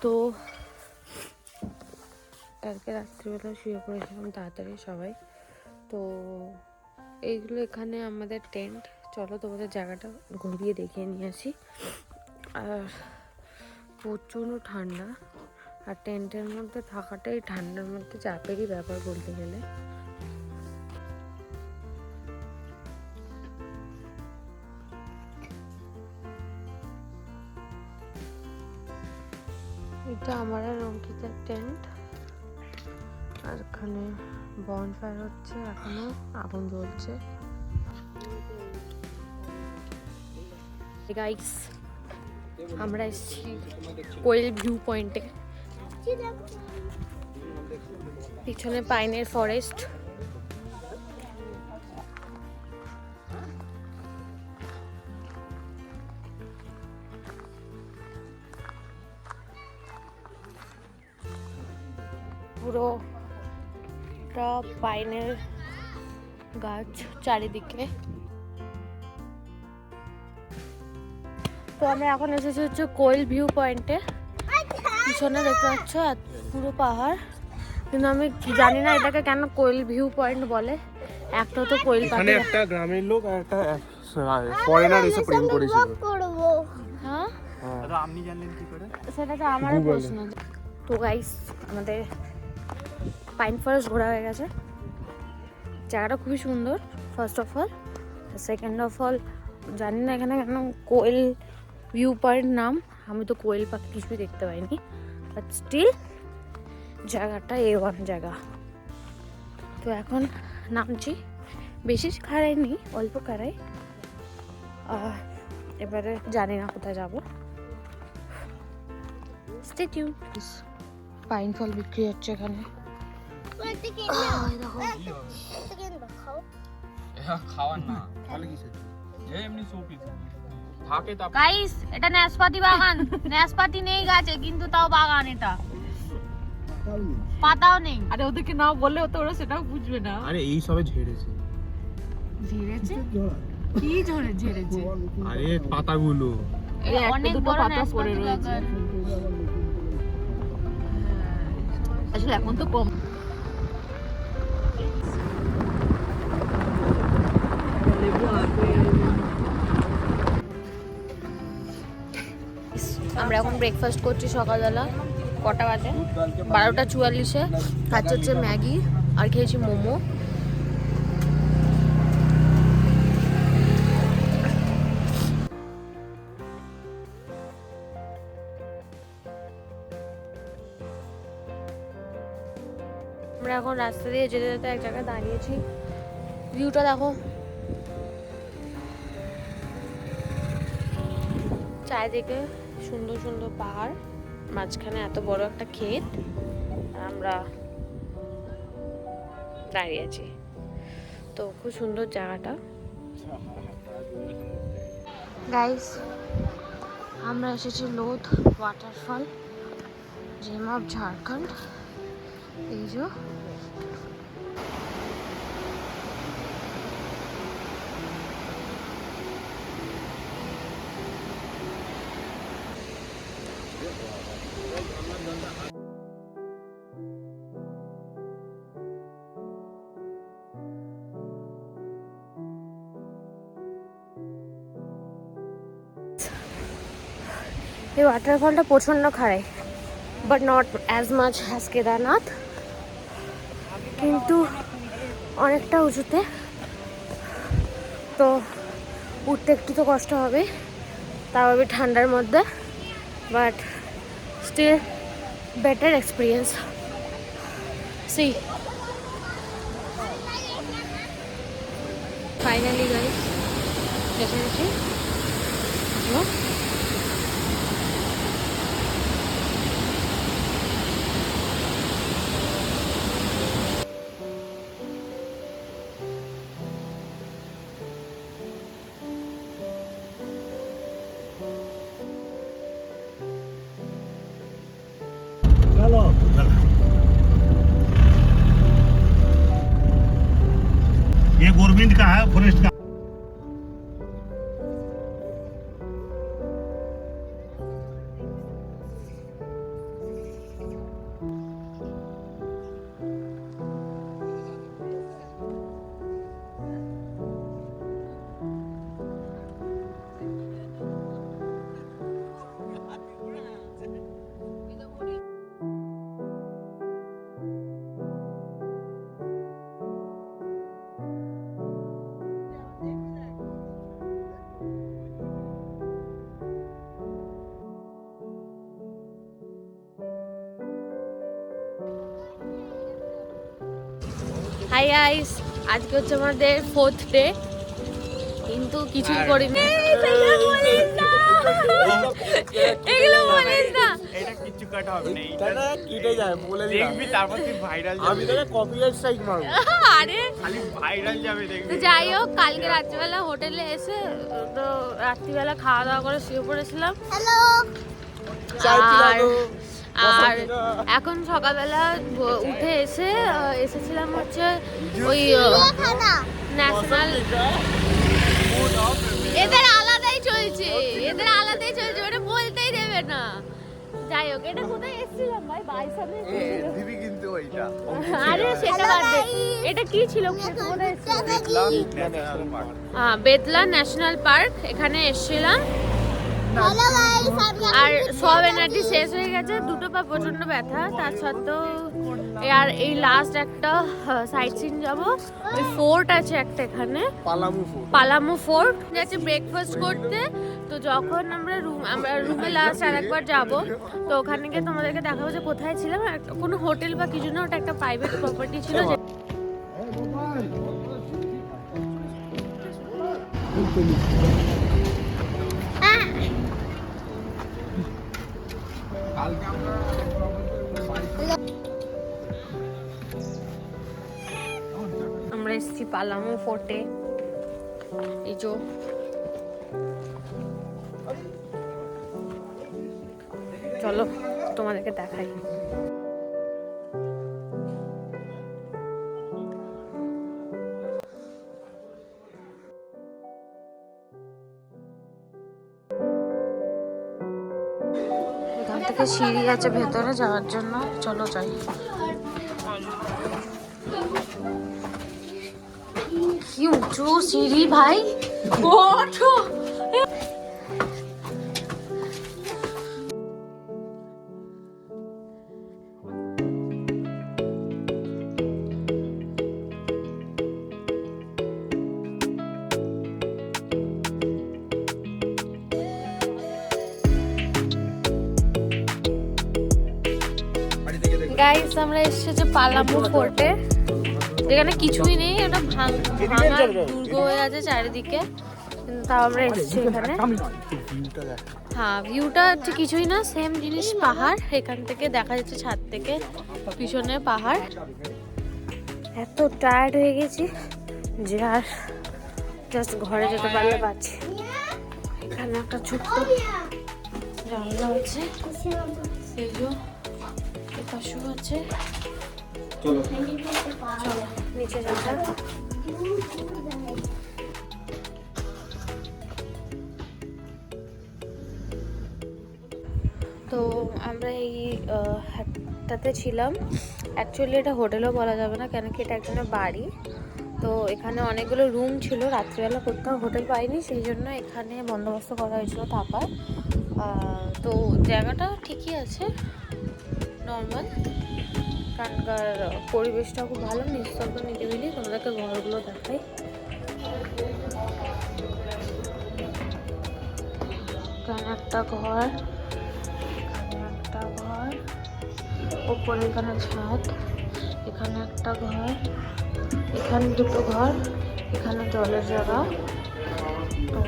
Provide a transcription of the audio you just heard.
তো কালকে রাত্রিবেলা শুয়ে পড়েছিলাম তাড়াতাড়ি সবাই। তো এইগুলো এখানে আমাদের টেন্ট। চলো তোমাদের জায়গাটা ঘুরিয়ে দেখিয়ে নিয়ে আসি। আর প্রচণ্ড ঠান্ডা, আর টেন্টের মধ্যে থাকাটাই ঠান্ডার মধ্যে চাপেরই ব্যাপার বলতে গেলে। এটা আমার আর অঙ্কিতার টেন্ট। আর এখানে বনফায়ার হচ্ছে, এখনো আগুন জ্বলছে। গাইস, আমরা এসেছি কোয়েল ভিউ পয়েন্টে। পিছনে পাইনের ফরেস্ট। পুরোটা পাইনের গাছ চারিদিকে। তো আমরা এখন এসেছি হচ্ছে কোয়েল ভিউ পয়েন্টে। পিছনে দেখতে পাচ্ছ পুরো পাহাড়, কিন্তু আমি জানি না এটাকে কেন কোয়েল ভিউ পয়েন্ট বলে। একটা তো কোয়েল পাখি, একটা গ্রামের লোক আর একটা ফরেনার এসে প্রেম করেছিল। হ্যাঁ, আপনি জানলেন কি করে? সেটা তো আমার প্রশ্ন। তো গাইস, আমাদের পাইন ফরেস্ট ঘোরা হয়ে গেছে। জায়গাটা খুবই সুন্দর first of all. Second of all, জানি না এখানে কেন কোয়েল ভিউ পয়েন্ট নাম। আমি তো কোয়েল পাখি কিছুই দেখতে পাইনি, বাট স্টিল জায়গাটা A1 জায়গা। তো এখন নামছি, বেশি খাড়াই নেই, অল্প খাড়াই। এবারে জানি না কোথায় যাবো। Stay tune. পাইন ফল বিক্রি হচ্ছে এখানে। গাইস, এটা নাশপাতি বাগান। নাশপাতি নেই গাছে, কিন্তু তাও বাগান। এটা পাতাও নেই। আরে ওদেরকে না বললে তো ওরা সেটাও বুঝবে না। আরে এই সবে ঝেড়েছে। ঝেড়েছে? কি ঝেড়েছে? আরে পাতাগুলো অনেক বড় পাতা পড়ে রয়েছে। আসলে এখন তো কম। আমরা এখন ব্রেকফাস্ট করছি সকালবেলা। কটা বাজে? 12:44-এ। খাচ্ছে হচ্ছে ম্যাগি, আর খেয়েছি মোমো। আমরা এখন রাস্তা দিয়ে যেতে যেতে এক জায়গায় দাঁড়িয়েছি। ভিউটা দেখো, চারিদিকে সুন্দর সুন্দর পাহাড়, মাঝখানে এত বড় একটা ক্ষেত, আর আমরা দাঁড়িয়ে আছি। তো খুব সুন্দর জায়গাটা। গাইস, আমরা এসেছি Lodh waterfall, gem of Jharkhand. এই যে এই ওয়াটারফলটা প্রচণ্ড খাড়াই, but not as much as Kedarnath, কিন্তু অনেকটা উঁচুতে। তো উঠতে একটু তো কষ্ট হবে, তাও হবে ঠান্ডার মধ্যে, বাট স্টিল বেটার এক্সপিরিয়েন্স। সি ফাইনালি গাইস এসে গেছি। ये गवर्नमेंट का है, फॉरेस्ट का। হাই গাইস, আজকে হচ্ছে আমাদের 4th ডে, কিন্তু কিছুই করিনি। এগুলো বলিস না, এটা কিচ্ছু কাটা হবে না, এটা কেটে যায় বলে দেখবি, তারপর তুই ভাইরাল যাবে। আমি তোকে কপিরাইট স্ট্রাইক মারব। আরে খালি ভাইরাল যাবে দেখবি। তো যাই হোক, কালকে রাত্রিবেলা হোটেলে এসে তো রাত্রিবেলা খাওয়া দাওয়া করে শুয়ে পড়েছিলাম। আর এখন সকালবেলা উঠে এসেছিলাম হচ্ছে ওই ন্যাশনাল, এদের আলাদাই চলছে ওটা বলতেই দেবে না। যাই হোক, এটা কোথায় এসেছিলাম ভাই? বাইসানে দিবি কিন্তু ওইটা। আরে সেটা বাদ দে, এটা কি ছিল? কোথায় এসেছিলাম? বেতলা ন্যাশনাল পার্ক, এখানে এসেছিলাম। আর সব এনার্জি শেষ হয়ে গেছে, দুটো পা প্রচন্ড ব্যথা, তার সত্ত্বেও আর এই লাস্ট একটা সাইট সিন যাবো। ওই ফোর্ট আছে একটা এখানে, পালামু ফোর্ট, যাচ্ছে ব্রেকফাস্ট করতে। তো যখন আমরা রুমে লাস্ট আর একবার যাবো, তো ওখানে গিয়ে তোমাদেরকে দেখাবো যে কোথায় ছিলাম। কোনো হোটেল বা কিছু না, ওটা একটা প্রাইভেট প্রপার্টি ছিল। আমরা এসেছি পালামু ফোর্টে। এই যে চলো তোমাদেরকে দেখাই। এখান থেকে সিঁড়ি আছে ভেতরে যাওয়ার জন্য, চলো যাই। কি উঁচু সিঁড়ি ভাই, ওঠো। গাইস, আমরা এসেছি পালামু ফোর্টে, যেখানে কিছুই নেই, এটা ভাঙা দুর্গ হয়ে আছে চারিদিকে, কিন্তু তাও আমরা এসেছি এখানে। হ্যাঁ, ভিউটা হচ্ছে কিছুই না, সেম জিনিস, পাহাড়। এখান থেকে দেখা যাচ্ছে ছাদ থেকে পিছনে পাহাড়। এত টায়ার্ড হয়ে গেছি যে আর জাস্ট ঘরে যেতে পারলে বাঁচি। এখানে একটা ছোট্ট জানলা আছে, এই যে পাশেও আছে। চলো নিচে যাওয়া। তো আমরা এই হাটটাতে ছিলাম। অ্যাকচুয়ালি এটা হোটেলও বলা যাবে না, কেন কি এটা একজনের বাড়ি। তো এখানে অনেকগুলো রুম ছিল, রাত্রিবেলা কোথাও হোটেল পাইনি, সেই জন্য এখানে বন্দোবস্ত করা হয়েছিল থাকার। তো জায়গাটা ঠিকই আছে, নর্মাল। এখানকার পরিবেশটা খুব ভালো, নিস্তব্ধ নিরিবিলি। তোমাদেরকে ঘরগুলো দেখাই। এখানে একটা ঘর, ওপরে এখানে ছাদ, এখানে একটা ঘর, এখানে দুটো ঘর, এখানে জলের জায়গা। তো